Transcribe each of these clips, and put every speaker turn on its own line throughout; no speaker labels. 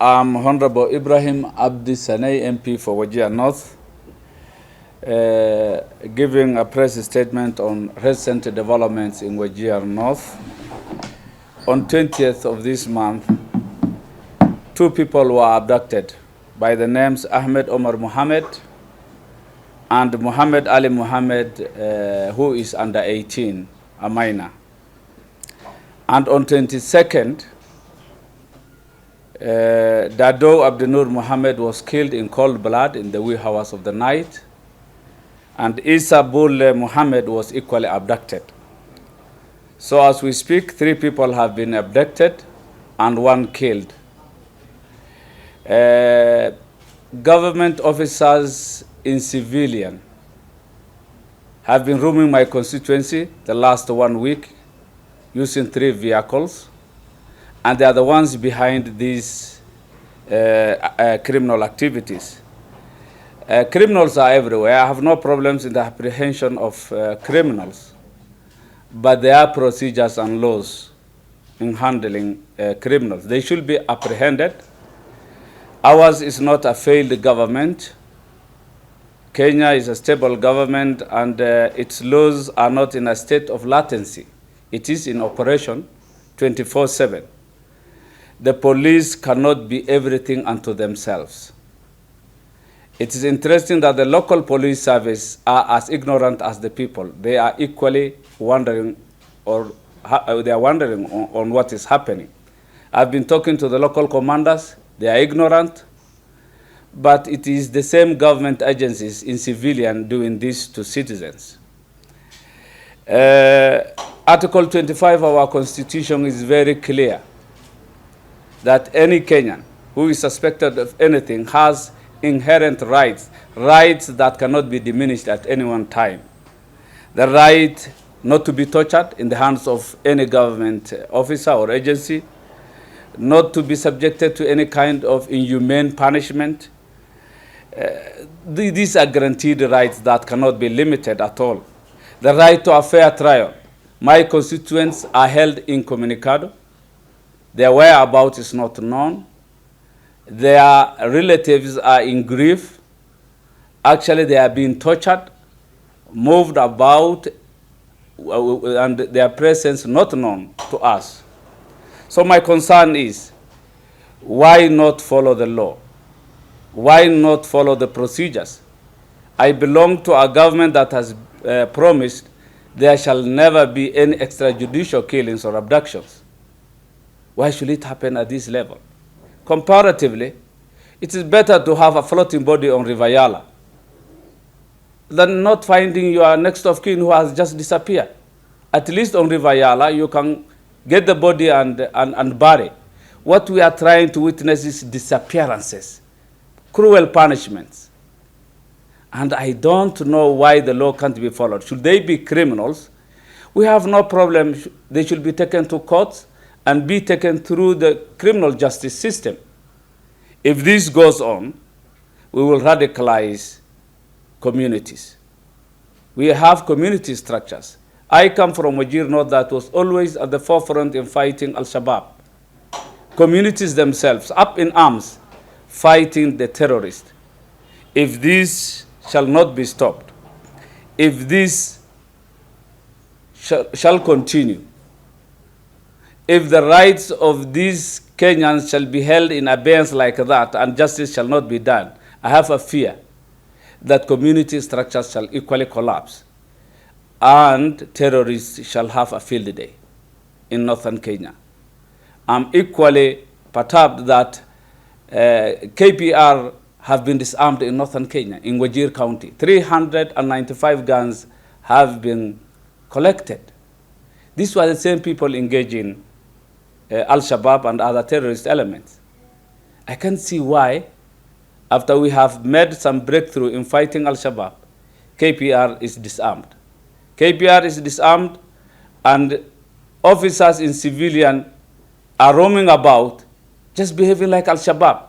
I'm Honorable Ibrahim Abdi Saney, MP for Wajir North, giving a press statement on recent developments in Wajir North. On 20th of this month, 2 people were abducted by the names Ahmed Omar Mohammed and Muhammad Ali Mohammed, who is under 18, a minor. And on 22nd, Dado Abdunur Mohammed was killed in cold blood in the wee hours of the night, and Isa Bulle Mohammed was equally abducted. So as we speak, 3 people have been abducted and 1 killed. Government officers in civilian have been roaming my constituency the last 1 week using 3 vehicles, and they are the ones behind these criminal activities. Criminals are everywhere. I have no problems in the apprehension of criminals, but there are procedures and laws in handling criminals. They should be apprehended. Ours is not a failed government. Kenya is a stable government, and its laws are not in a state of latency. It is in operation 24/7. The police cannot be everything unto themselves. It is interesting that the local police service are as ignorant as the people. They are equally wondering, or they are wondering on what is happening. I've been talking to the local commanders. They are ignorant, but it is the same government agencies in civilian doing this to citizens. Article 25 of our Constitution is very clear that any Kenyan who is suspected of anything has inherent rights, rights that cannot be diminished at any one time. The right not to be tortured in the hands of any government officer or agency, not to be subjected to any kind of inhumane punishment. These are guaranteed rights that cannot be limited at all. The right to a fair trial. My constituents are held incommunicado. Their whereabouts is not known. Their relatives are in grief. Actually, they are being tortured, moved about, and their presence not known to us. So my concern is, why not follow the law? Why not follow the procedures? I belong to a government that has promised there shall never be any extrajudicial killings or abductions. Why should it happen at this level? Comparatively, it is better to have a floating body on River Yala than not finding your next of kin who has just disappeared. At least on River Yala, you can get the body and bury. What we are trying to witness is disappearances, cruel punishments. And I don't know why the law can't be followed. Should they be criminals? We have no problem. They should be taken to courts and be taken through the criminal justice system. If this goes on, we will radicalize communities. We have community structures. I come from Wajir North that was always at the forefront in fighting Al-Shabaab. Communities themselves, up in arms, fighting the terrorists. If this shall not be stopped, if this shall continue, if the rights of these Kenyans shall be held in abeyance like that and justice shall not be done, I have a fear that community structures shall equally collapse and terrorists shall have a field day in northern Kenya. I'm equally perturbed that KPR have been disarmed in northern Kenya, in Wajir County. 395 guns have been collected. These were the same people engaging Al-Shabaab and other terrorist elements. I can't see why, after we have made some breakthrough in fighting Al-Shabaab, KPR is disarmed. KPR is disarmed, and officers in civilian are roaming about, just behaving like Al-Shabaab.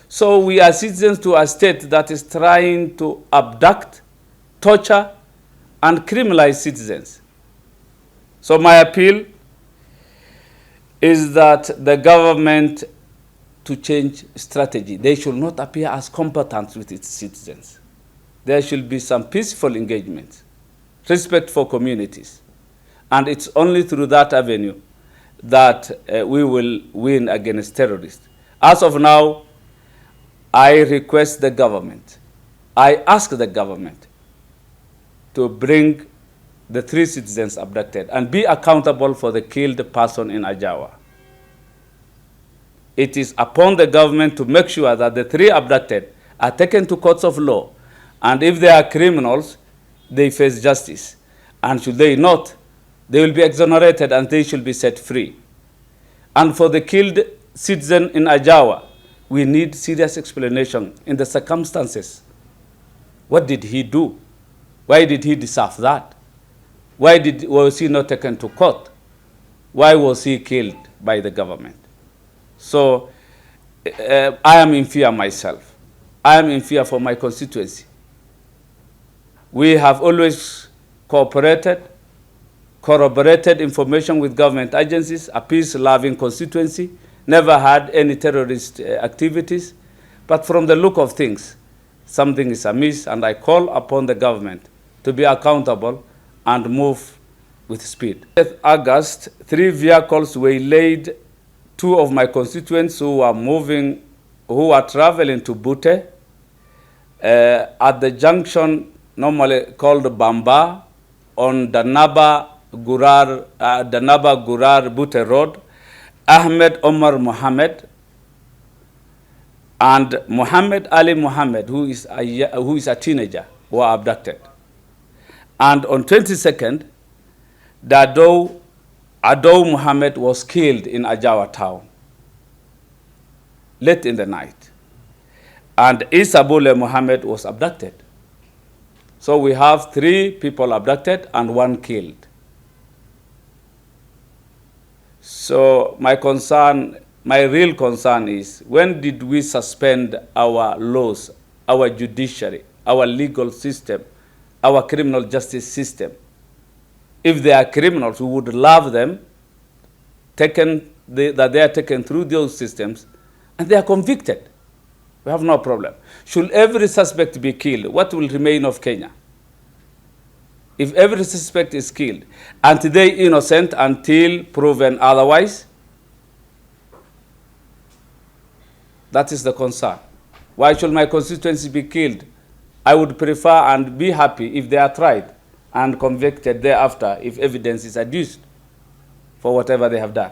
So we are citizens to a state that is trying to abduct, torture, and criminalize citizens. So my appeal is that the government to change strategy. They should not appear as combatants with its citizens. There should be some peaceful engagement, respect for communities. And it's only through that avenue that we will win against terrorists. As of now, I request the government, I ask the government to bring the 3 citizens abducted and be accountable for the killed person in Ajawa. It is upon the government to make sure that the 3 abducted are taken to courts of law, and if they are criminals, they face justice. And should they not, they will be exonerated and they should be set free. And for the killed citizen in Ajawa, we need serious explanation in the circumstances. What did he do? Why did he deserve that? Why was he not taken to court? Why was he killed by the government? So I am in fear myself. I am in fear for my constituency. We have always cooperated, corroborated information with government agencies, a peace-loving constituency, never had any terrorist activities. But from the look of things, something is amiss, and I call upon the government to be accountable and move with speed. In August, 3 vehicles waylaid 2 of my constituents who were traveling to Bute at the junction normally called Bamba on Danaba Gurar Bute Road. Ahmed Omar Mohammed and Muhammad Ali Mohammed, who is a teenager, were abducted. And on 22nd, Ado Muhammad was killed in Ajawa town, late in the night. And Isabule Muhammad was abducted. So we have 3 people abducted and 1 killed. So my real concern is, when did we suspend our laws, our judiciary, our legal system, our criminal justice system? If they are criminals, we would love them that they are taken through those systems and they are convicted. We have no problem. Should every suspect be killed, what will remain of Kenya? If every suspect is killed, and they innocent until proven otherwise, that is the concern. Why should my constituency be killed? I would prefer and be happy if they are tried and convicted thereafter if evidence is adduced for whatever they have done.